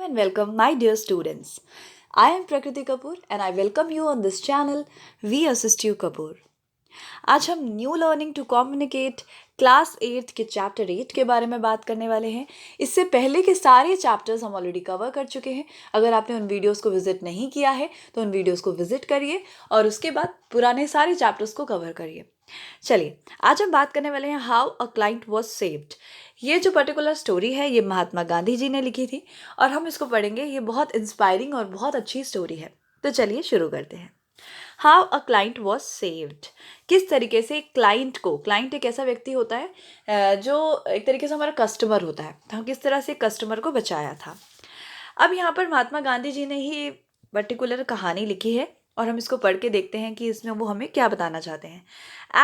and welcome, my dear students. I am Prakriti Kapoor and I welcome you on this channel, We Assist You Kapoor. आज हम new learning to communicate class 8 के chapter 8 के बारे में बात करने वाले हैं। इससे पहले के सारे चैप्टर्स हम ऑलरेडी कवर कर चुके हैं। अगर आपने उन वीडियोस को विजिट नहीं किया है तो उन वीडियोस को विजिट करिए और उसके बाद पुराने सारे चैप्टर्स को कवर करिए। चलिए, आज हम बात करने वाले हैं how a client was saved. ये जो पर्टिकुलर स्टोरी है ये महात्मा गांधी जी ने लिखी थी और हम इसको पढ़ेंगे। ये बहुत इंस्पायरिंग और बहुत अच्छी स्टोरी है। तो चलिए शुरू करते हैं। How a client was saved, किस तरीके से क्लाइंट एक ऐसा व्यक्ति होता है जो एक तरीके से हमारा कस्टमर होता है, तो हम किस तरह से कस्टमर को बचाया था। अब यहाँ पर महात्मा गांधी जी ने ही पर्टिकुलर कहानी लिखी है और हम इसको पढ़ के देखते हैं कि इसमें वो हमें क्या बताना चाहते हैं।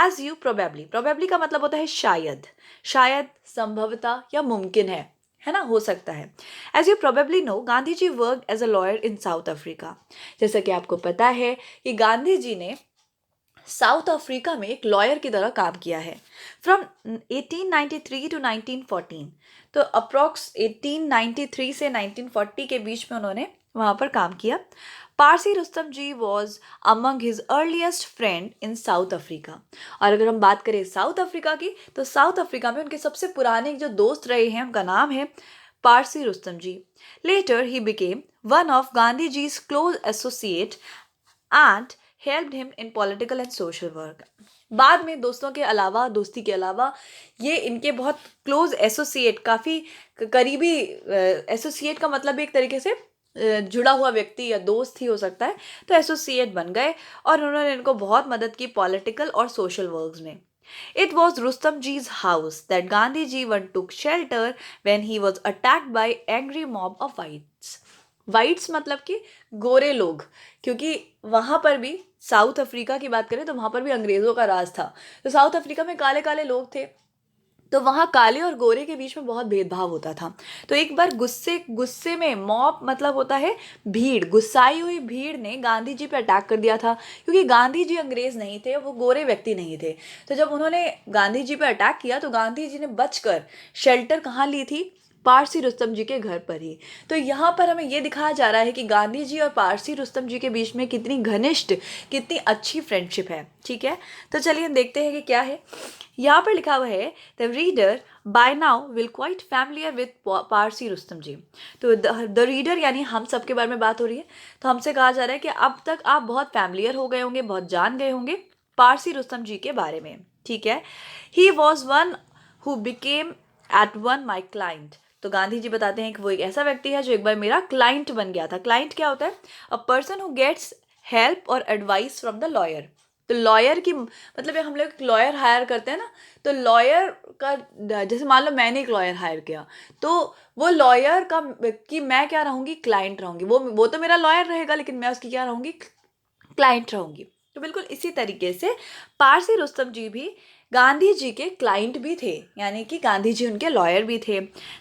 एज यू प्रोबेबली का मतलब होता है शायद, संभवतः या मुमकिन है ना, हो सकता है। As you probably know, Gandhi ji work as a lawyer in South Africa. जैसा कि आपको पता है कि गांधी जी ने साउथ अफ्रीका में एक लॉयर की तरह काम किया है फ्रॉम 1893 टू 1914। तो अप्रॉक्स 1893 से 1940 के बीच में उन्होंने वहाँ पर काम किया। Parsi Rustom ji was among his earliest friend in South Africa. और अगर हम बात करें साउथ अफ्रीका की, तो साउथ अफ्रीका में उनके सबसे पुराने जो दोस्त रहे हैं उनका नाम है Parsi Rustom ji. Later he became one of Gandhi ji's close associate and helped him in political and social work. बाद में दोस्ती के अलावा ये इनके बहुत क्लोज एसोसिएट, काफ़ी करीबी, एसोसिएट का मतलब एक तरीके से जुड़ा हुआ व्यक्ति या दोस्त ही हो सकता है, तो एसोसिएट बन गए और उन्होंने इनको बहुत मदद की पॉलिटिकल और सोशल वर्क्स में। It was Rustam ji's house that Gandhi ji one took shelter when he was attacked by angry mob of whites. Whites मतलब कि गोरे लोग, क्योंकि वहाँ पर भी साउथ अफ्रीका की बात करें तो वहाँ पर भी अंग्रेज़ों का राज था। तो साउथ अफ्रीका में काले काले लोग थे, तो वहाँ काले और गोरे के बीच में बहुत भेदभाव होता था। तो एक बार गुस्से में, मॉब मतलब होता है भीड़, गुस्साई हुई भीड़ ने गांधी जी पे अटैक कर दिया था। क्योंकि गांधी जी अंग्रेज़ नहीं थे, वो गोरे व्यक्ति नहीं थे। तो जब उन्होंने गांधी जी पे अटैक किया तो गांधी जी ने बचकर शेल्टर कहाँ ली थी? पारसी रुस्तम जी के घर पर ही। तो यहाँ पर हमें ये दिखाया जा रहा है कि गांधी जी और पारसी रुस्तम जी के बीच में कितनी घनिष्ठ, कितनी अच्छी फ्रेंडशिप है। ठीक है, तो चलिए हम देखते हैं कि क्या है। यहाँ पर लिखा हुआ है the reader by now will quite familiar with Parsi Rustom ji. तो द रीडर यानी हम सब के बारे में बात हो रही है, तो हमसे कहा जा रहा है कि अब तक आप बहुत फैमिलियर हो गए होंगे, बहुत जान गए होंगे पारसी रुस्तम जी के बारे में। ठीक है, he was one who became at one my client. तो गांधी जी बताते हैं कि वो एक ऐसा व्यक्ति है जो एक बार मेरा क्लाइंट बन गया था। क्लाइंट क्या होता है? A person who gets help और एडवाइस फ्रॉम द लॉयर। तो लॉयर की मतलब हम लोग लॉयर हायर करते हैं ना, तो लॉयर का, जैसे मान लो मैंने एक लॉयर हायर किया, तो वो लॉयर का कि मैं क्या रहूँगी? क्लाइंट रहूँगी। वो तो मेरा लॉयर रहेगा, लेकिन मैं उसकी क्या रहूँगी? क्लाइंट रहूँगी। तो बिल्कुल इसी तरीके से पारसी रुस्तम जी भी गांधी जी के क्लाइंट भी थे, यानी कि गांधी जी उनके लॉयर भी थे।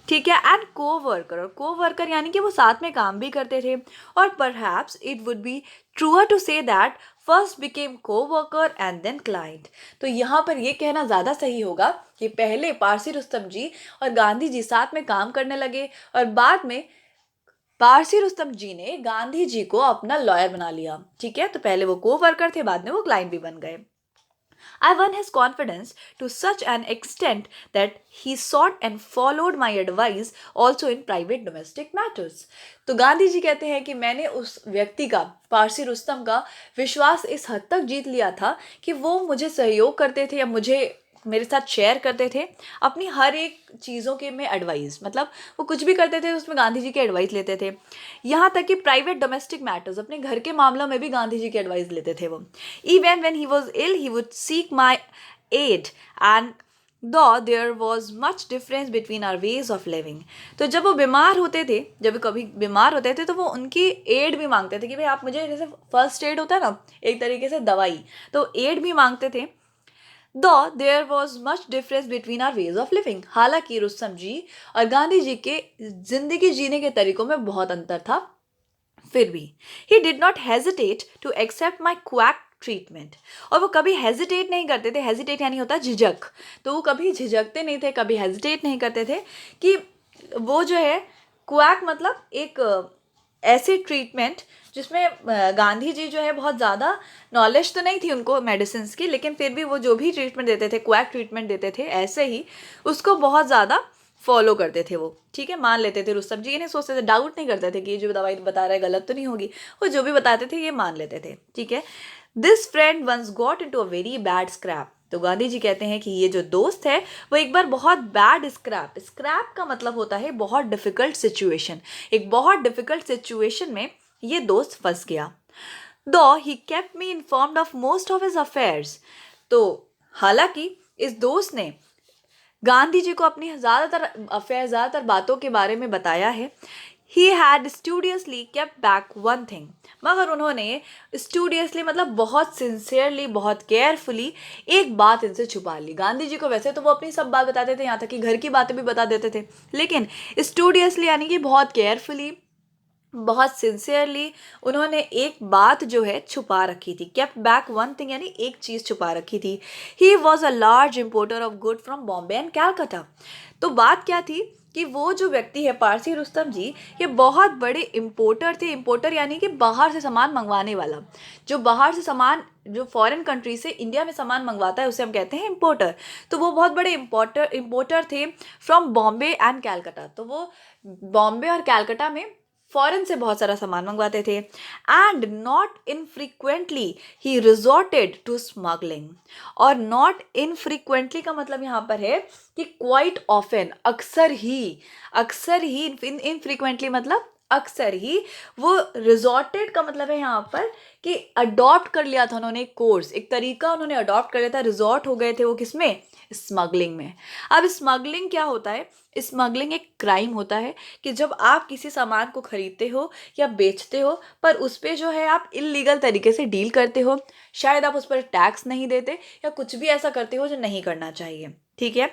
ठीक है, एंड को वर्कर यानी कि वो साथ में काम भी करते थे। और perhaps it would be truer to say that first became coworker and then client. तो यहाँ पर ये कहना ज़्यादा सही होगा कि पहले पारसी रुस्तम जी और गांधी जी साथ में काम करने लगे और बाद में पारसी रुस्तम जी ने गांधी जी को अपना लॉयर बना लिया। ठीक है, तो पहले वो को वर्कर थे, बाद में वो क्लाइंट भी बन गए। I won his confidence to such an extent that he sought and followed my advice also in private domestic matters. तो गांधी जी कहते हैं कि मैंने उस व्यक्ति का, पारसी रुस्तम का विश्वास इस हद तक जीत लिया था कि वो मुझे सहयोग करते थे या मेरे साथ शेयर करते थे अपनी हर एक चीज़ों के में एडवाइस, मतलब वो कुछ भी करते थे उसमें गांधी जी की एडवाइस लेते थे। यहाँ तक कि प्राइवेट डोमेस्टिक मैटर्स, अपने घर के मामलों में भी गांधी जी की एडवाइस लेते थे वो। Even when he was ill he would seek my aid and though there was much difference between our ways of living. तो जब वो बीमार होते थे, जब कभी बीमार होते थे तो वो उनकी एड भी मांगते थे कि भाई आप मुझे, जैसे फर्स्ट एड होता है ना, एक तरीके से दवाई, तो एड भी मांगते थे। Though there was much difference between our ways of living. हालांकि रुस्तम जी और गांधी जी के जिंदगी जीने के तरीकों में बहुत अंतर था, फिर भी he did not hesitate to accept my quack treatment. और वो कभी हेजिटेट नहीं करते थे। हेजिटेट यानी होता है झिझक, तो वो कभी झिझकते नहीं थे, कभी हेजिटेट नहीं करते थे कि वो जो है क्वैक मतलब एक ऐसी ट्रीटमेंट जिसमें गांधी जी जो है बहुत ज़्यादा नॉलेज तो नहीं थी उनको मेडिसिन की, लेकिन फिर भी वो जो भी ट्रीटमेंट देते थे, क्वैक ट्रीटमेंट देते थे, ऐसे ही उसको बहुत ज़्यादा फॉलो करते थे वो, ठीक है, मान लेते थे। रुस्तम जी ये नहीं सोचते थे, डाउट नहीं करते थे कि ये जो दवाई बता रहा है गलत तो नहीं होगी, वो जो भी बताते थे ये मान लेते थे, ठीक है। This friend once got into a very bad scrape. तो गांधी जी कहते हैं कि ये जो दोस्त है वो एक बार बहुत बैड स्क्रैप, स्क्रैप का मतलब होता है बहुत डिफिकल्ट सिचुएशन, एक बहुत डिफिकल्ट सिचुएशन में ये दोस्त फंस गया। दो he kept me informed of most of his affairs. तो हालांकि इस दोस्त ने गांधी जी को अपनी ज़्यादातर अफेयर, ज़्यादातर बातों के बारे में बताया है। He had studiously kept back one thing, मगर उन्होंने स्टूडियसली मतलब बहुत सिंसियरली, बहुत केयरफुली एक बात इनसे छुपा ली। गांधी जी को वैसे तो वो अपनी सब बात बताते थे, यहाँ तक कि घर की बातें भी बता देते थे, लेकिन स्टूडियसली यानी कि बहुत केयरफुली, बहुत सिंसियरली उन्होंने एक बात जो है छुपा रखी थी। केप्ट बैक वन थिंग यानी एक चीज़ छुपा रखी थी। He was a large importer of good from Bombay and Calcutta. तो बात क्या थी कि वो जो व्यक्ति है पारसी रुस्तम जी, ये बहुत बड़े इम्पोर्टर थे। इम्पोर्टर यानी कि बाहर से सामान मंगवाने वाला, जो बाहर से सामान, जो फॉरेन कंट्री से इंडिया में सामान मंगवाता है उसे हम कहते हैं इम्पोर्टर। तो वो बहुत बड़े इम्पोर्टर थे फ्रॉम बॉम्बे एंड कैलकाटा। तो वो बॉम्बे और कैलकाटा में फॉरेन से बहुत सारा सामान मंगवाते थे। And not infrequently he resorted to smuggling. और नॉट इनफ्रीक्वेंटली का मतलब यहाँ पर है कि क्वाइट ऑफन, अक्सर ही इनफ्रीक्वेंटली मतलब अक्सर ही, वो रिजॉर्टेड का मतलब है यहाँ पर कि अडॉप्ट कर लिया था उन्होंने, एक कोर्स, एक तरीका उन्होंने अडॉप्ट कर लिया था, रिजॉर्ट हो गए थे वो किसमें, स्मगलिंग में। अब स्मगलिंग क्या होता है? स्मगलिंग एक क्राइम होता है कि जब आप किसी सामान को खरीदते हो या बेचते हो पर उस पर जो है आप इलीगल तरीके से डील करते हो, शायद आप उस पर टैक्स नहीं देते या कुछ भी ऐसा करते हो जो नहीं करना चाहिए, ठीक है।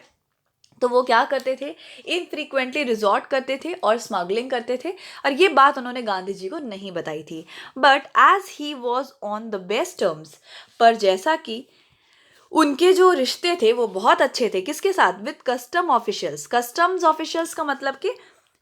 तो वो क्या करते थे, इनफ्रीक्वेंटली रिजॉर्ट करते थे और स्मगलिंग करते थे, और ये बात उन्होंने गांधी जी को नहीं बताई थी। But as he was on the best terms, पर जैसा कि उनके जो रिश्ते थे वो बहुत अच्छे थे, किसके साथ, with custom officials. Customs officials का मतलब कि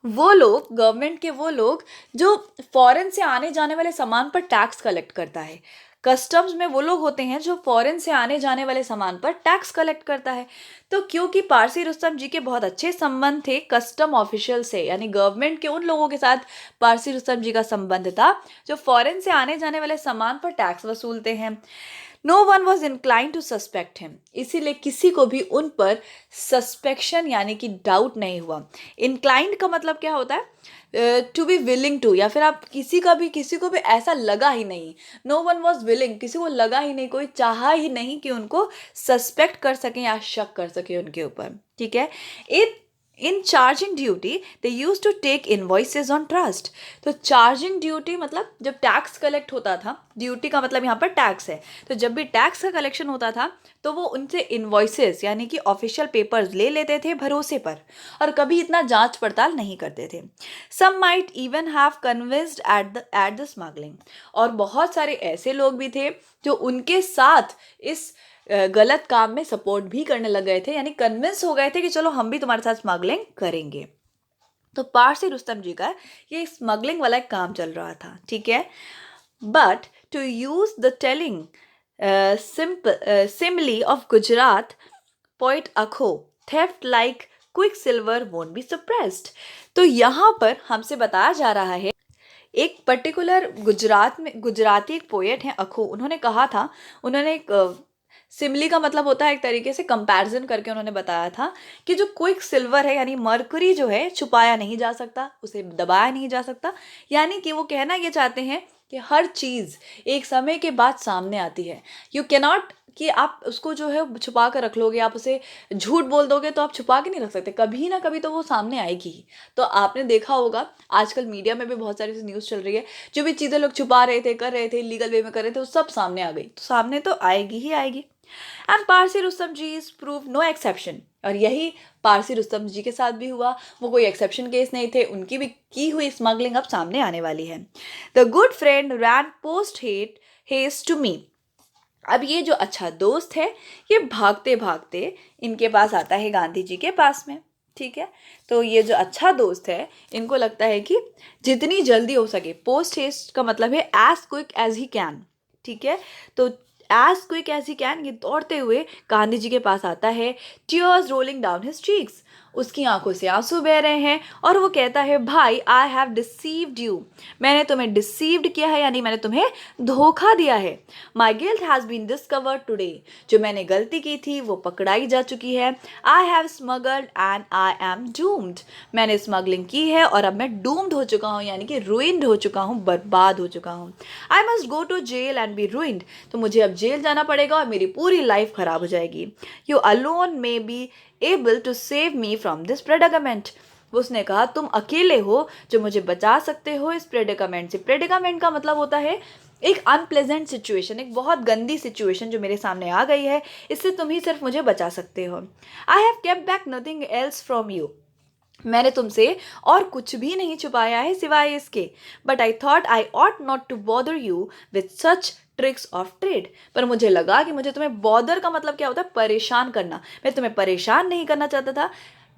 वो लोग, गवर्नमेंट के वो लोग जो फॉरेन से आने जाने वाले सामान पर टैक्स कलेक्ट करता है। कस्टम्स में वो लोग होते हैं जो फॉरेन से आने जाने वाले सामान पर टैक्स कलेक्ट करता है। तो क्योंकि पारसी रुस्तम जी के बहुत अच्छे संबंध थे कस्टम ऑफिशियल से, यानी गवर्नमेंट के उन लोगों के साथ पारसी रुस्तम जी का संबंध था जो फॉरेन से आने जाने वाले सामान पर टैक्स वसूलते हैं। No one was incline to suspect him, इसीलिए किसी को भी उन पर सस्पेक्शन यानी कि डाउट नहीं हुआ। इंक्लाइंड का मतलब क्या होता है, टू बी विलिंग टू, या फिर आप किसी को भी ऐसा लगा ही नहीं। नो वन वॉज विलिंग, किसी को लगा ही नहीं, कोई चाहा ही नहीं कि उनको सस्पेक्ट कर सकें या शक कर सके उनके ऊपर, ठीक है। In charging duty they use to take invoices on trust. तो चार्जिंग ड्यूटी मतलब जब टैक्स कलेक्ट होता था, ड्यूटी का मतलब यहाँ पर टैक्स है, तो जब भी टैक्स का कलेक्शन होता था तो वो उनसे इनवॉइसेस यानी कि ऑफिशियल पेपर्स ले लेते थे भरोसे पर, और कभी इतना जांच पड़ताल नहीं करते थे। Some might even have convinced at the smuggling, और बहुत सारे ऐसे लोग भी थे जो उनके साथ इस गलत काम में सपोर्ट भी करने लग गए थे, यानी कन्विंस हो गए थे कि चलो हम भी तुम्हारे साथ स्मगलिंग करेंगे। तो पारसी रुस्तम जी का ये स्मगलिंग वाला एक काम चल रहा था, ठीक है। But to use the telling simile of Gujarat poet Akho, theft like quicksilver won't be suppressed. तो यहाँ पर हमसे बताया जा रहा है, एक पर्टिकुलर गुजरात में गुजराती एक पोएट हैं अखो, उन्होंने कहा था, उन्होंने एक सिमली का मतलब होता है एक तरीके से कंपैरिजन करके उन्होंने बताया था कि जो क्विक सिल्वर है यानी मरकरी जो है छुपाया नहीं जा सकता, उसे दबाया नहीं जा सकता। यानी कि वो कहना ये चाहते हैं कि हर चीज़ एक समय के बाद सामने आती है। यू कैनॉट कि आप उसको जो है छुपा कर रख लोगे, आप उसे झूठ बोल दोगे तो आप छुपा के नहीं रख सकते, कभी ना कभी तो वो सामने आएगी ही। तो आपने देखा होगा आजकल मीडिया में भी बहुत सारी न्यूज़ चल रही है, जो भी चीज़ें लोग छुपा रहे थे, कर रहे थे, लीगल वे में कर रहे थे, वो सब सामने आ गई, तो सामने तो आएगी ही आएगी। And Parsi Rustom ji is prove no exception, और यही पारसी रुस्तम जी के साथ भी हुआ। वो कोई एक्सेप्शन केस नहीं थे, उनकी भी की हुई स्मगलिंग अब सामने आने वाली है। The good friend ran post haste to me. अब ये जो अच्छा दोस्त है ये भागते भागते इनके पास आता है, गांधी जी के पास में, ठीक है। तो ये जो अच्छा दोस्त है, इनको लगता है कि जितनी जल्दी हो सके, पोस्ट हेस्ट का मतलब है as quick as he can, ठीक है। तो as quick as he can ये दौड़ते हुए गांधी जी के पास आता है, tears rolling down his cheeks, उसकी आंखों से आंसू बह रहे हैं, और वो कहता है भाई आई हैव डिसीव्ड यू, मैंने तुम्हें डिसीव्ड किया है, यानी मैंने तुम्हें धोखा दिया है। My guilt has been discovered today, जो मैंने गलती की थी वो पकड़ाई जा चुकी है। I have smuggled and I am doomed, मैंने स्मगलिंग की है और अब मैं डूम्ड हो चुका हूँ, यानी कि रुइंड हो चुका हूँ, बर्बाद हो चुका हूँ। I must go to jail and be ruined, तो मुझे अब जेल जाना पड़ेगा और मेरी पूरी लाइफ खराब हो जाएगी। You alone may be able to save me from this predicament, उसने कहा तुम अकेले हो जो मुझे बचा सकते हो इस प्रेडिकामेंट से। प्रेडिकामेंट का मतलब होता है एक अनप्लेजेंट सिचुएशन, एक बहुत गंदी सिचुएशन जो मेरे सामने आ गई है, इससे तुम ही सिर्फ मुझे बचा सकते हो। I have kept back nothing else from you, मैंने तुमसे और कुछ भी नहीं छुपाया है सिवाय इसके। But I thought I ought not to bother you with such tricks of trade, पर मुझे लगा कि मुझे तुम्हें बॉदर का मतलब क्या होता है, परेशान करना, मैं तुम्हें परेशान नहीं करना चाहता था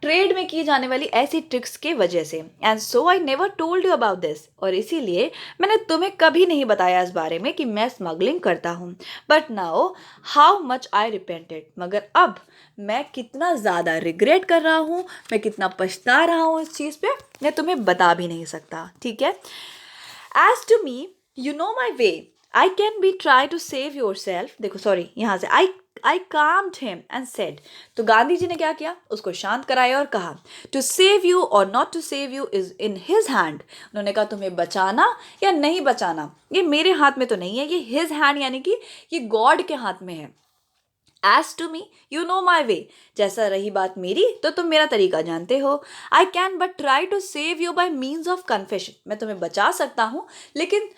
ट्रेड में की जाने वाली ऐसी ट्रिक्स के वजह से। And so I never told you about this, और इसीलिए मैंने तुम्हें कभी नहीं बताया इस बारे में कि मैं स्मगलिंग करता हूँ। But now how much I repented, मगर अब मैं कितना ज़्यादा रिग्रेट कर रहा हूँ, मैं कितना पछता रहा हूँ इस चीज़ पे, मैं तुम्हें बता भी नहीं सकता, ठीक है। As to me you know my way, I can be try to save yourself, देखो सॉरी यहाँ से I calmed him and said, तो गांधी जी ने क्या किया, उसको शांत कराया और कहा to save you or not to save you is in his hand, उन्होंने कहा तुम्हें बचाना या नहीं बचाना ये मेरे हाथ में तो नहीं है, ये हिज हैंड यानी कि ये गॉड के हाथ में है। As to me you know my way, जैसा रही बात मेरी तो तुम मेरा तरीका जानते हो। I can but try to save you by means of confession, मैं तुम्हें बचा सकता हूँ लेकिन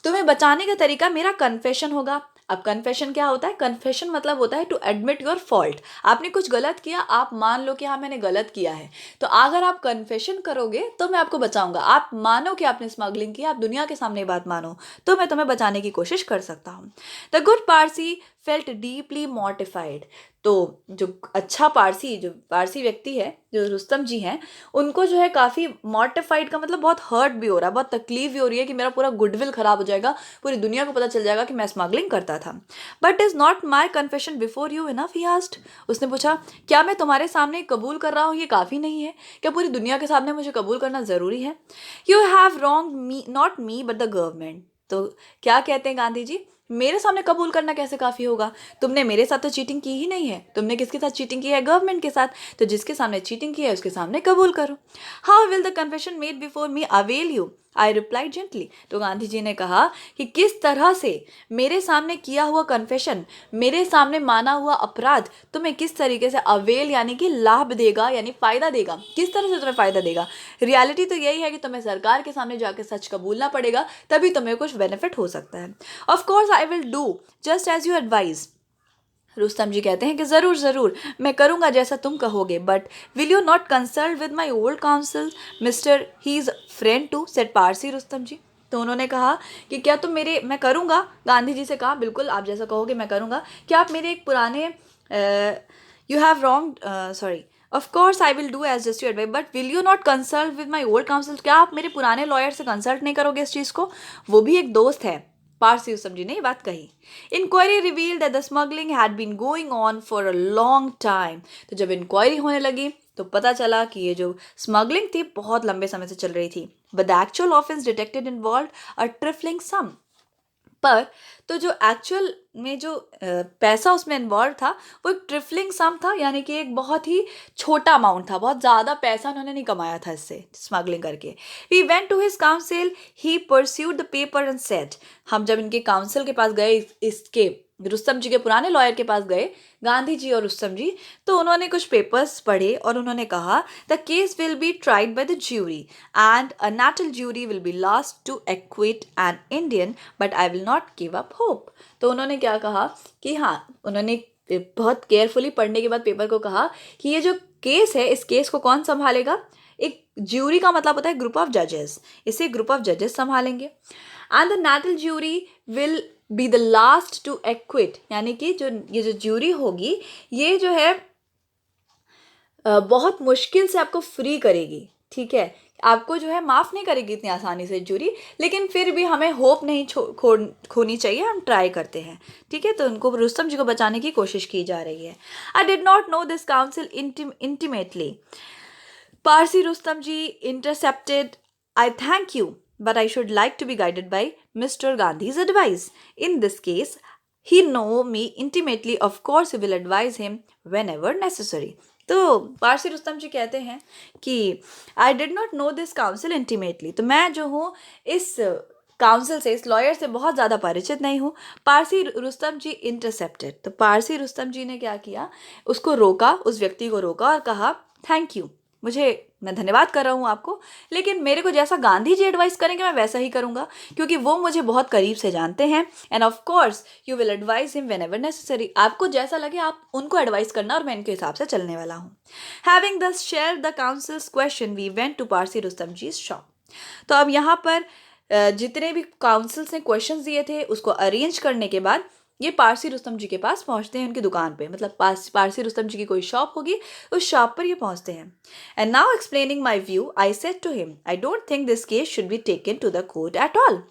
तुम्हें बचाने का तरीका मेरा कन्फेशन होगा। अब कन्फेशन क्या होता है, कन्फेशन मतलब होता है टू एडमिट योर फॉल्ट, आपने कुछ गलत किया, आप मान लो कि हाँ मैंने गलत किया है, तो अगर आप कन्फेशन करोगे तो मैं आपको बचाऊंगा। आप मानो कि आपने स्मगलिंग किया, आप दुनिया के सामने बात मानो, तो मैं तुम्हें बचाने की कोशिश कर सकता हूँ। The good Parsi felt deeply mortified, तो जो अच्छा पारसी, जो पारसी व्यक्ति है, जो रुस्तम जी हैं, उनको जो है काफ़ी मॉर्टिफाइड का मतलब बहुत हर्ट भी हो रहा है, बहुत तकलीफ भी हो रही है कि मेरा पूरा गुडविल खराब हो जाएगा, पूरी दुनिया को पता चल जाएगा कि मैं स्मगलिंग करता था। But is not my confession before you enough, he asked, उसने पूछा क्या मैं तुम्हारे सामने कबूल कर रहा हूँ ये काफ़ी नहीं है, क्या पूरी दुनिया के सामने मुझे कबूल करना ज़रूरी है। You have wrong me, not me but the government, तो क्या कहते हैं गांधी जी, मेरे सामने कबूल करना कैसे काफ़ी होगा, तुमने मेरे साथ तो चीटिंग की ही नहीं है, तुमने किसके साथ चीटिंग की है, गवर्नमेंट के साथ, तो जिसके सामने चीटिंग की है उसके सामने कबूल करो। How will the confession made before me avail you, I replied gently, तो गांधी जी ने कहा कि किस तरह से मेरे सामने किया हुआ कन्फेशन, मेरे सामने माना हुआ अपराध तुम्हें किस तरीके से अवेल यानी कि लाभ देगा, यानी फ़ायदा देगा, किस तरह से तुम्हें फ़ायदा देगा। रियलिटी तो यही है कि तुम्हें सरकार के सामने जाकर सच कबूलना पड़ेगा, तभी तुम्हें कुछ बेनिफिट हो सकता है। Of course I will do just as you advise, Rustom ji कहते हैं कि ज़रूर ज़रूर मैं करूँगा जैसा तुम कहोगे, but will you not consult with my old counsel mister he is friend too, said Parsi Rustom ji, तो उन्होंने कहा कि क्या तुम मेरे, मैं करूँगा, गांधी जी से कहा बिल्कुल आप जैसा कहोगे मैं करूँगा, क्या आप मेरे एक पुराने you have wrong sorry of course I will do as just you advice but will you not consult with my old counsel, क्या आप मेरे पुराने लॉयर से कंसल्ट नहीं करोगे इस चीज़ को, वो भी एक दोस्त है। पारसी रुस्तम जी ने ये बात कही। Inquiry reveal that the smuggling had been going on for a long time, तो जब इंक्वायरी होने लगी तो पता चला कि ये जो स्मगलिंग थी बहुत लंबे समय से चल रही थी। But the actual offence detected involve a trifling sum, पर तो जो एक्चुअल में जो पैसा उसमें इन्वॉल्व था वो एक ट्रिफलिंग सम था, यानी कि एक बहुत ही छोटा अमाउंट था, बहुत ज़्यादा पैसा उन्होंने नहीं कमाया था इससे स्मगलिंग करके। We went to his counsel, he perused the paper and said, हम जब इनके काउंसिल के पास गए, इसके रुस्तम जी के पुराने लॉयर के पास गए, गांधी जी और रुस्तम जी, तो उन्होंने कुछ पेपर्स पढ़े और उन्होंने कहा the case will be tried by the jury and a Natal jury will be last to acquit an Indian but I will not give up hope, तो उन्होंने क्या कहा कि हाँ, उन्होंने बहुत केयरफुली पढ़ने के बाद पेपर को कहा कि ये जो केस है इस केस को कौन संभालेगा, एक ज्यूरी का मतलब होता है ग्रुप ऑफ जजेस, इसे ग्रुप ऑफ जजेस संभालेंगे। And the Natal jury will be the last to acquit, यानी कि जो ये जो ज्यूरी होगी ये जो है बहुत मुश्किल से आपको फ्री करेगी, ठीक है, आपको जो है माफ़ नहीं करेगी इतनी आसानी से जूरी, लेकिन फिर भी हमें होप नहीं खोनी चाहिए, हम ट्राई करते हैं, ठीक है। तो उनको, रुस्तम जी को बचाने की कोशिश की जा रही है। I did not know this council intimately, Parsi Rustamji intercepted, I thank you, but I should like to be guided by Mr. Gandhi's advice. In this case, he know me intimately, of course, he will advise him whenever necessary. तो पारसी रुस्तम जी कहते हैं कि I did not know this council intimately, तो मैं जो हूँ इस council से, इस लॉयर से बहुत ज़्यादा परिचित नहीं हूँ। पारसी रुस्तम जी इंटरसेप्टेड, तो पारसी रुस्तम जी ने क्या किया, उसको रोका, उस व्यक्ति को रोका और कहा थैंक यू, मैं धन्यवाद कर रहा हूँ आपको, लेकिन मेरे को जैसा गांधी जी एडवाइस करेंगे मैं वैसा ही करूँगा, क्योंकि वो मुझे बहुत करीब से जानते हैं। End of course you will advice him when ever necessary, आपको जैसा लगे आप उनको एडवाइस करना और मैं इनके हिसाब से चलने वाला हूँ। Having thus share the counsel's question we went to Parsi Rustom ji shop. तो अब यहाँ पर जितने भी काउंसिल्स ने क्वेश्चन दिए थे उसको अरेंज करने के बाद ये पारसी रुस्तम जी के पास पहुंचते हैं, उनकी दुकान पे, मतलब पारसी रुस्तम जी की कोई शॉप होगी, उस शॉप पर ये पहुंचते हैं। And now explaining my view I said to him I don't think this case should be taken to the court at all.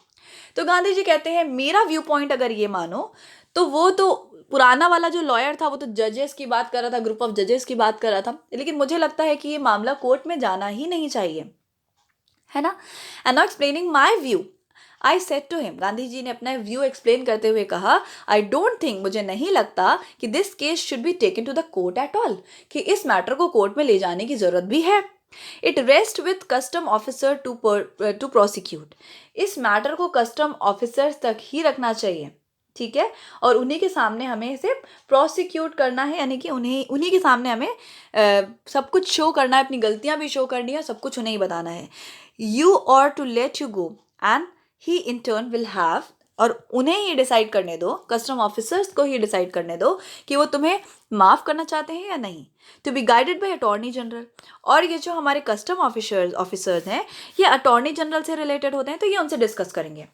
तो गांधी जी कहते हैं मेरा व्यू पॉइंट अगर ये मानो तो वो तो पुराना वाला जो लॉयर था वो तो जजेस की बात कर रहा था, ग्रुप ऑफ जजेस की बात कर रहा था, लेकिन मुझे लगता है कि ये मामला कोर्ट में जाना ही नहीं चाहिए, है ना। And now explaining my view I said to him, Gandhi ji ने अपना व्यू एक्सप्लेन करते हुए कहा आई डोंट थिंक, मुझे नहीं लगता कि this case should be taken to the court at all, कि इस मैटर को कोर्ट में ले जाने की जरूरत भी है। It rest with custom officer to prosecute, इस मैटर को कस्टम ऑफिसर्स तक ही रखना चाहिए, ठीक है, और उन्हीं के सामने हमें इसे प्रोसिक्यूट करना है, यानी कि उन्हीं के सामने हमें सब कुछ शो करना है, अपनी गलतियां भी शो करनी है, सब कुछ उन्हें ही बताना है। You or to let you go and he in turn will have, और उन्हें ही डिसाइड करने दो, कस्टम ऑफिसर्स को ही डिसाइड करने दो कि वो तुम्हें माफ़ करना चाहते हैं या नहीं, to be guided by attorney general. और ये जो हमारे कस्टम ऑफिसर्स हैं ये अटॉर्नी जनरल से रिलेटेड होते हैं, तो ये उनसे डिस्कस करेंगे।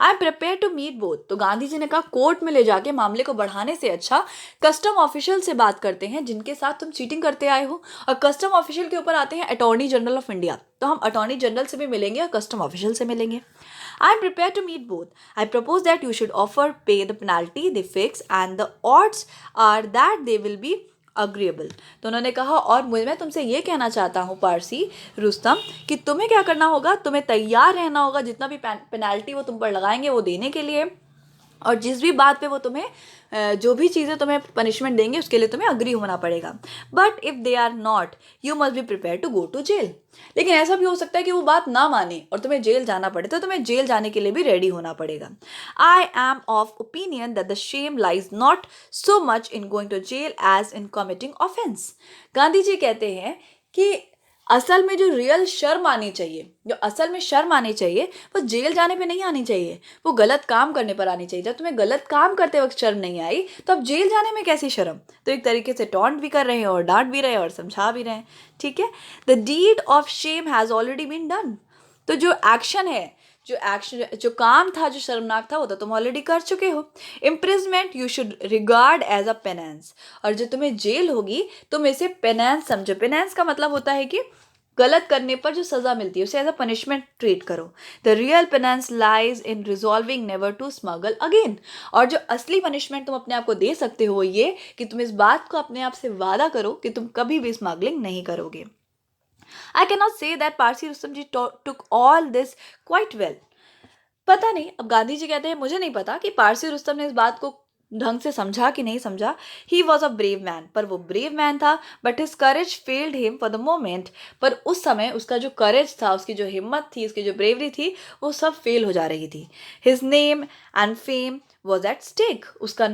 I am prepare to meet both, तो गांधी जी ने कहा कोर्ट में ले जाके मामले को बढ़ाने से अच्छा कस्टम ऑफिशियल से बात करते हैं जिनके साथ तुम चीटिंग करते आए हो, और कस्टम ऑफिशियल के ऊपर आते हैं अटॉर्नी जनरल ऑफ इंडिया, तो हम अटॉर्नी जनरल से भी मिलेंगे और कस्टम ऑफिशियल से मिलेंगे। I am prepared to meet both. I propose that you should offer pay the penalty they fix and the odds are that they will be agreeable. तो उन्होंने कहा और मैं तुमसे ये कहना चाहता हूँ पारसी रुस्तम कि तुम्हें क्या करना होगा, तुम्हें तैयार रहना होगा जितना भी पेनल्टी वो तुम पर लगाएंगे वो देने के लिए, और जिस भी बात पे वो तुम्हें जो भी चीज़ें तुम्हें पनिशमेंट देंगे उसके लिए तुम्हें अग्री होना पड़ेगा। But if they are not you must be prepare to go to jail, लेकिन ऐसा भी हो सकता है कि वो बात ना माने और तुम्हें जेल जाना पड़े, तो तुम्हें जेल जाने के लिए भी रेडी होना पड़ेगा। I am of opinion that the shame lies not so much in going to jail as in committing offence. Gandhi ji कहते हैं कि असल में जो रियल शर्म आनी चाहिए, जो असल में शर्म आनी चाहिए वो जेल जाने पे नहीं आनी चाहिए, वो गलत काम करने पर आनी चाहिए। जब तुम्हें गलत काम करते वक्त शर्म नहीं आई तो अब जेल जाने में कैसी शर्म। तो एक तरीके से टॉन्ट भी कर रहे हैं और डांट भी रहे हैं और समझा भी रहे हैं, ठीक है। The deed of shame has already been done, तो जो एक्शन है, जो काम था, जो शर्मनाक था वो तो तुम ऑलरेडी कर चुके हो। Imprisonment you should regard as a penance, और जो तुम्हें जेल होगी तुम इसे पेनेंस समझो। पेनेंस का मतलब होता है कि गलत करने पर जो सज़ा मिलती है उसे एज अ पनिशमेंट ट्रीट करो। The real penance lies in resolving never to smuggle again, और जो असली पनिशमेंट तुम अपने आप को दे सकते हो वो ये कि तुम इस बात को अपने आप से वादा करो कि तुम कभी भी स्मगलिंग नहीं करोगे। I cannot say that Parsi Rustam ji took all this quite well. पता नहीं, अब गांधी जी कहते हैं मुझे नहीं पता कि पारसी रुस्तम ने इस बात को ढंग से समझा कि नहीं समझा। He was a brave man, पर वो ब्रेव मैन था, but his courage failed him for the moment, पर उस समय उसका जो करेज था, उसकी जो हिम्मत थी, उसकी जो ब्रेवरी थी, वो सब फेल हो जा रही थी। His name and fame was at stake, उसका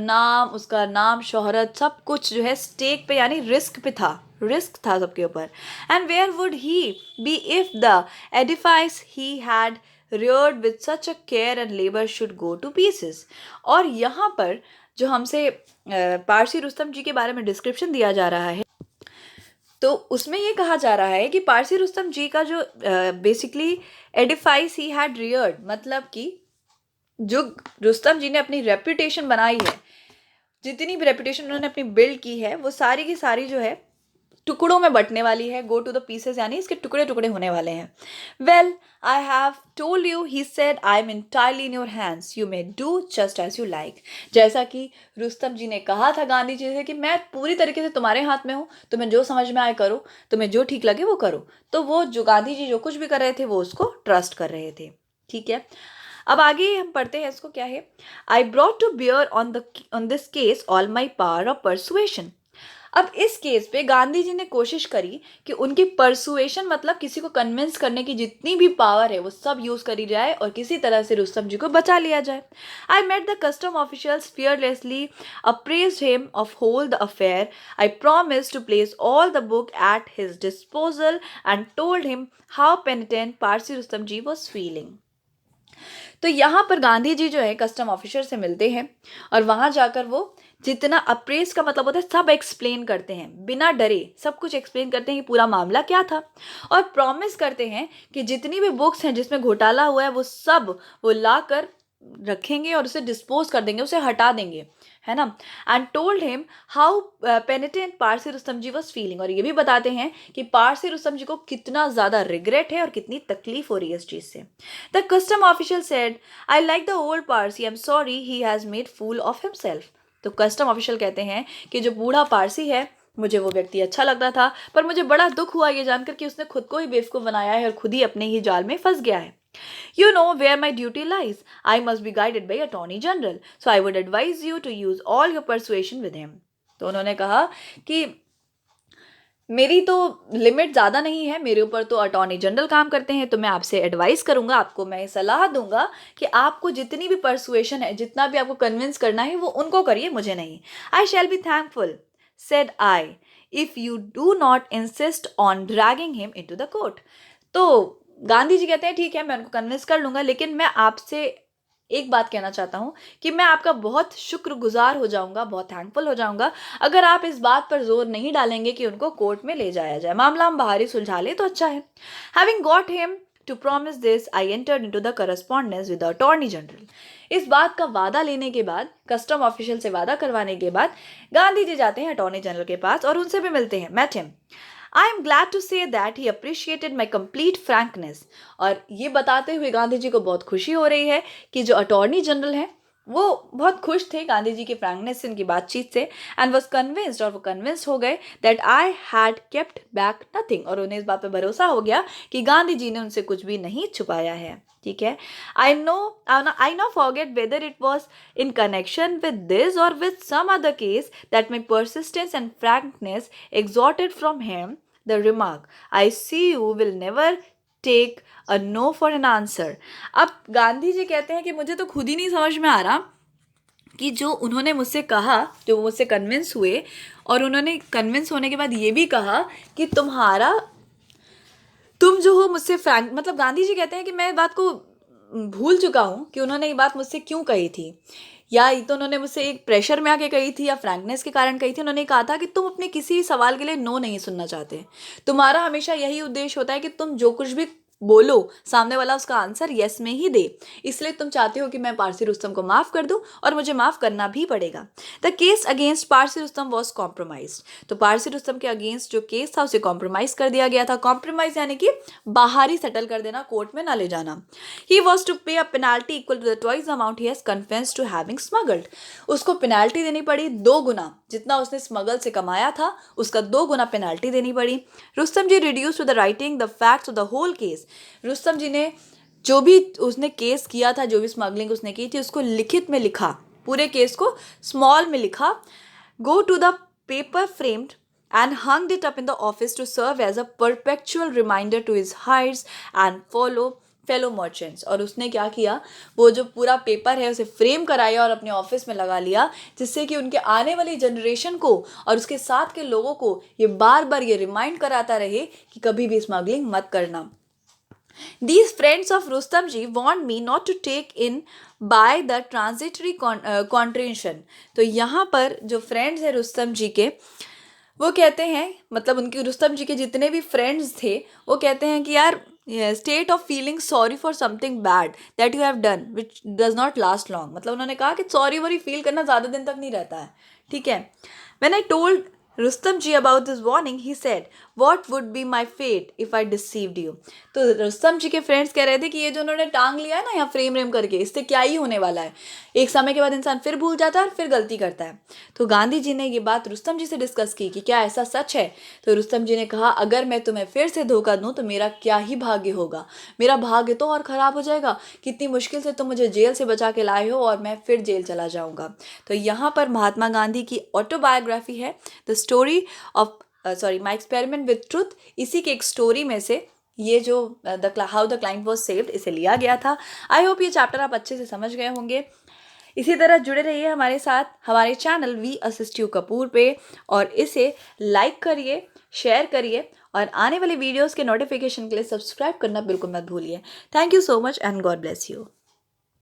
नाम शोहरत सब कुछ जो है स्टेक पे यानी रिस्क था सबके ऊपर। And where would he be if the edifice he had reared with such a care and labor should go to pieces। और यहाँ पर जो हमसे पारसी रुस्तम जी के बारे में डिस्क्रिप्शन दिया जा रहा है तो उसमें ये कहा जा रहा है कि पारसी रुस्तम जी का जो basically edifice he had Rudyard, मतलब कि जो रुस्तम जी ने अपनी रेपुटेशन बनाई है, जितनी भी रेपुटेशन उन्होंने अपनी बिल्ड की है वो सारी की सारी जो है टुकड़ों में बटने वाली है, गो टू द पीसेस यानी इसके टुकड़े टुकड़े होने वाले हैं. Well I have told you, he said, I am entirely in your hands, you may do just as you like. जैसा कि रुस्तम जी ने कहा था गांधी जी से कि मैं पूरी तरीके से तुम्हारे हाथ में हूँ, तुम्हें जो समझ में आए करो, तुम्हें जो ठीक लगे वो करो. तो वो जो गांधी जी जो कुछ भी कर रहे थे वो उसको ट्रस्ट कर रहे थे. ठीक है, अब आगे हम पढ़ते हैं इसको. क्या है? I brought to bear on this case all my power of persuasion. अब इस केस पे गांधी जी ने कोशिश करी कि उनकी परसुएशन मतलब किसी को कन्विंस करने की जितनी भी पावर है वो सब यूज करी जाए और किसी तरह से रुस्तम जी को बचा लिया जाए. I met the custom officials fearlessly, apprised him of whole the affair. I promise to place all the book at his disposal and told him how penitent Parsi Rustom ji was feeling. तो यहाँ पर गांधी जी जो है कस्टम ऑफिसर से मिलते हैं और वहाँ जाकर वो जितना अप्रेस का मतलब होता है सब एक्सप्लेन करते हैं, बिना डरे सब कुछ एक्सप्लेन करते हैं कि पूरा मामला क्या था, और प्रॉमिस करते हैं कि जितनी भी बुक्स हैं जिसमें घोटाला हुआ है वो सब वो ला कर रखेंगे और उसे डिस्पोज कर देंगे, उसे हटा देंगे, है ना. And told him how penitent Parsi Rustom ji was feeling, और ये भी बताते हैं कि पारसी रुस्तम जी को कितना ज़्यादा रिग्रेट है और कितनी तकलीफ हो रही है इस चीज़ से. The custom official said, I like the old Parsi, I am sorry he has made fool of himself. तो कस्टम ऑफिशियल कहते हैं कि जो बूढ़ा पारसी है मुझे वो व्यक्ति अच्छा लगता था, पर मुझे बड़ा दुख हुआ ये जानकर कि उसने खुद को ही बेवकूफ़ बनाया है और खुद ही अपने ही जाल में फंस गया है. You know where my duty lies. I must be guided by Attorney General. So I would advise you to use all your persuasion with him. तो उन्होंने कहा कि मेरी तो लिमिट ज़्यादा नहीं है, मेरे ऊपर तो अटॉर्नी जनरल काम करते हैं, तो मैं आपसे एडवाइस करूंगा, आपको मैं सलाह दूंगा कि आपको जितनी भी परसुएशन है, जितना भी आपको कन्विंस करना है वो उनको करिए, मुझे नहीं. I shall be thankful, said I, if you do not insist on dragging him into the court. तो गांधी जी कहते हैं ठीक है मैं उनको कन्विंस कर लूंगा, लेकिन मैं आपसे एक बात कहना चाहता हूँ कि मैं आपका बहुत शुक्रगुजार हो जाऊंगा, बहुत थैंकफुल हो जाऊंगा अगर आप इस बात पर जोर नहीं डालेंगे कि उनको कोर्ट में ले जाया जाए, मामला हम बाहर ही सुलझा ले तो अच्छा है. Having got him to promise this, I entered into the correspondence with the attorney general. इस बात का वादा लेने के बाद, कस्टम ऑफिशियल से वादा करवाने के बाद गांधी जी जाते हैं अटॉर्नी जनरल के पास और उनसे भी मिलते हैं, met him. I am glad to say that he appreciated my complete frankness. और ये बताते हुए गांधी जी को बहुत खुशी हो रही है कि जो अटॉर्नी जनरल हैं वो बहुत खुश थे गांधी जी की फ्रैंकनेस से, उनकी बातचीत से, एंड वॉज कन्विंस्ड, और वो कन्विंस्ड हो गए that I had kept back nothing, और उन्हें इस बात पर भरोसा हो गया कि गांधी जी ने उनसे कुछ भी नहीं छुपाया है. ठीक है, I no forget whether it was in connection with this or with some other case that my persistence and frankness extorted from him the remark, I see you will never take a no for an answer. अब गांधी जी कहते हैं कि मुझे तो खुद ही नहीं समझ में आ रहा कि जो उन्होंने मुझसे कहा, जो मुझसे कन्विंस हुए, और उन्होंने कन्विंस होने के बाद ये भी कहा कि तुम जो हो मुझसे फ्रैंक, मतलब गांधी जी कहते हैं कि मैं बात को भूल चुका हूँ कि उन्होंने ये बात मुझसे क्यों कही थी, या ये तो उन्होंने मुझसे एक प्रेशर में आके कही थी या फ्रैंकनेस के कारण कही थी. उन्होंने कहा था कि तुम अपने किसी सवाल के लिए नो नहीं सुनना चाहते, तुम्हारा हमेशा यही उद्देश्य होता है कि तुम जो कुछ भी बोलो सामने वाला उसका आंसर यस में ही दे, इसलिए तुम चाहते हो कि मैं पारसी रुस्तम को माफ़ कर दूं और मुझे माफ़ करना भी पड़ेगा. The case against Parsi Rustam was compromise. तो पारसी रुस्तम के अगेंस्ट जो केस था उसे कॉम्प्रोमाइज कर दिया गया था. कॉम्प्रोमाइज यानी कि बाहर ही सेटल कर देना, कोर्ट में ना ले जाना. ही was to pay a penalty equal to the twice amount he has confessed to having smuggled. उसको पेनाल्टी देनी पड़ी 2 गुना, जितना उसने स्मगल से कमाया था उसका 2 गुना पेनाल्टी देनी पड़ी. Rustam ji reduce to the writing the facts of the whole case. Rustam ji ने जो भी उसने केस किया था, जो भी स्मगलिंग उसने की थी, उसको लिखित में लिखा, पूरे केस को स्मॉल में लिखा. Go to the paper framed and hung it up in the office to serve as a perpetual reminder to his heirs and fellow merchants. और उसने क्या किया, वो जो पूरा पेपर है उसे फ्रेम कराया और अपने ऑफिस में लगा लिया, जिससे कि उनके आने वाली जनरेशन को और उसके साथ के लोगों को ये बार बार ये रिमाइंड कराता रहे कि कभी भी स्मगलिंग मत करना. These friends of Rustam ji warned me not to take in by the transitory contravention. तो यहाँ पर जो फ्रेंड्स है रुस्तम जी के, वो कहते हैं, मतलब उनके रुस्तम जी के जितने भी फ्रेंड्स थे वो कहते हैं कि यार state of feeling sorry for something bad that you have done which does not last long. मतलब उन्होंने कहा कि सॉरी वॉरी फील करना ज़्यादा दिन तक नहीं रहता है. ठीक है. When I told Rustom ji about this warning he said, what would be my fate if I deceived you. तो रुस्तम जी के फ्रेंड्स कह रहे थे कि ये जो उन्होंने टांग लिया है ना यहाँ फ्रेम रेम करके, इससे क्या ही होने वाला है, एक समय के बाद इंसान फिर भूल जाता है और फिर गलती करता है। तो गांधी जी ने ये बात रुस्तम जी से डिस्कस की कि क्या ऐसा सच है। तो रुस्तम जी ने कहा, अगर मैं तुम्हें फिर से धोखा दूं तो मेरा क्या ही भाग्य होगा, मेरा भाग्य तो और खराब हो जाएगा, कितनी मुश्किल से तुम मुझे जेल से बचा के लाए हो और मैं फिर जेल चला जाऊंगा। तो यहाँ पर महात्मा गांधी की ऑटोबायोग्राफी है, the story of my experiment with truth. इसी के एक स्टोरी में से ये जो how the client was saved, इसे लिया गया था। आई होप ये चैप्टर आप अच्छे से समझ गए होंगे। इसी तरह जुड़े रहिए हमारे साथ हमारे channel we assist you Kapoor पे, और इसे लाइक करिए, शेयर करिए, और आने वाले वीडियोस के नोटिफिकेशन के लिए सब्सक्राइब करना बिल्कुल मत भूलिए। Thank you so much and God bless you.